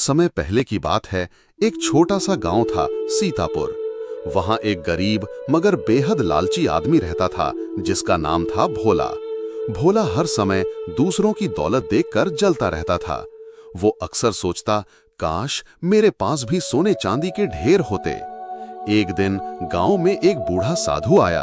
समय पहले की बात है। एक छोटा सा गांव था, सीतापुर। वहां एक गरीब मगर बेहद लालची आदमी रहता था, जिसका नाम था भोला। भोला हर समय दूसरों की दौलत देखकर जलता रहता था। वो अक्सर सोचता, काश मेरे पास भी सोने चांदी के ढेर होते। एक दिन गांव में एक बूढ़ा साधु आया।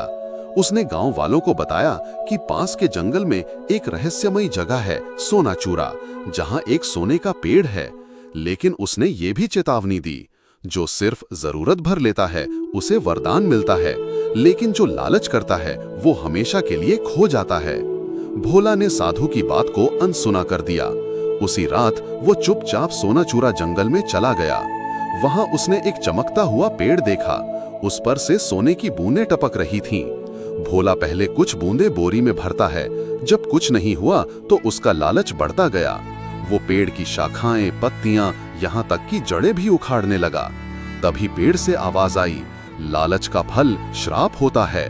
उसने गांव वालों को बताया कि पास के जंगल में एक रहस्यमयी जगह है, सोना चूरा, जहां एक सोने का पेड़ है। लेकिन उसने ये भी चेतावनी दी, जो सिर्फ जरूरत भर लेता है उसे वरदान मिलता है, लेकिन जो लालच करता है वो हमेशा के लिए खो जाता है। भोला ने साधु की बात को अनसुना कर दिया। उसी रात वो चुपचाप सोना चूरा जंगल में चला गया। वहां उसने एक चमकता हुआ पेड़ देखा। उस पर से सोने की बूंदें टपक रही थीं। भोला पहले कुछ बूंदें बोरी में भरता है। जब कुछ नहीं हुआ तो उसका लालच बढ़ता गया। वो पेड़ की शाखाएं, पत्तियां, यहाँ तक कि जड़ें भी उखाड़ने लगा। तभी पेड़ से आवाज आई, लालच का फल श्राप होता है।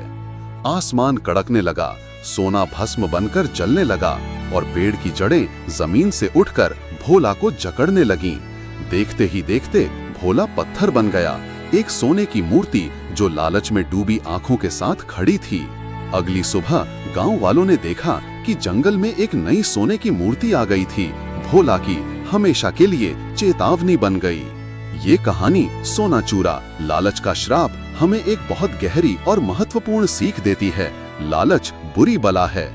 आसमान कड़कने लगा, सोना भस्म बनकर जलने लगा और पेड़ की जड़ें जमीन से उठकर भोला को जकड़ने लगीं। देखते ही देखते भोला पत्थर बन गया, एक सोने की मूर्ति जो लालच में डूबी आंखों के साथ खड़ी थी। अगली सुबह गांव वालों ने देखा कि जंगल में एक नई सोने की मूर्ति आ गई थी। भोला की हमेशा के लिए चेतावनी बन गई। ये कहानी सोना चूरा, लालच का श्राप हमें एक बहुत गहरी और महत्वपूर्ण सीख देती है। लालच बुरी बला है।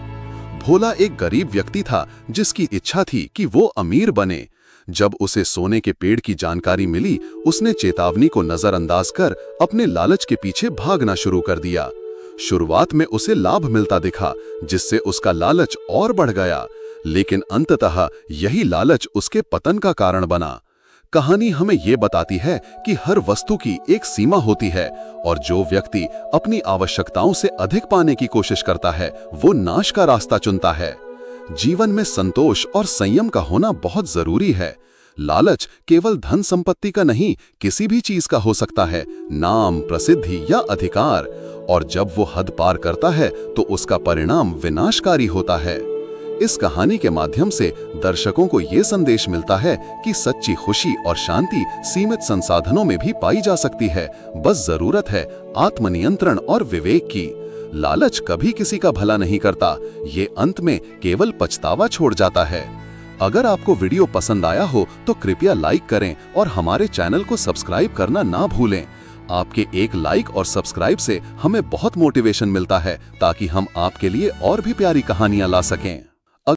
भोला एक गरीब व्यक्ति था, जिसकी इच्छा थी कि वो अमीर बने। जब उसे सोने के पेड़ की जानकारी मिली, उसने चेतावनी को नजरअंदाज कर अपने लालच के पीछे भागना शुरू कर दिया। शुरुआत में उसे लाभ मिलता दिखा, जिससे उसका लालच और बढ़ गया, लेकिन अंततः यही लालच उसके पतन का कारण बना। कहानी हमें ये बताती है कि हर वस्तु की एक सीमा होती है और जो व्यक्ति अपनी आवश्यकताओं से अधिक पाने की कोशिश करता है, वो नाश का रास्ता चुनता है। जीवन में संतोष और संयम का होना बहुत जरूरी है। लालच केवल धन संपत्ति का नहीं, किसी भी चीज का हो सकता है, नाम, प्रसिद्धि या अधिकार। और जब वो हद पार करता है तो उसका परिणाम विनाशकारी होता है। इस कहानी के माध्यम से दर्शकों को ये संदेश मिलता है कि सच्ची खुशी और शांति सीमित संसाधनों में भी पाई जा सकती है। बस जरूरत है आत्मनियंत्रण और विवेक की। लालच कभी किसी का भला नहीं करता, ये अंत में केवल पछतावा छोड़ जाता है। अगर आपको वीडियो पसंद आया हो तो कृपया लाइक करें और हमारे चैनल को सब्सक्राइब करना ना भूलें। आपके एक लाइक और सब्सक्राइब से हमें बहुत मोटिवेशन मिलता है, ताकि हम आपके लिए और भी प्यारी कहानियां ला सकें।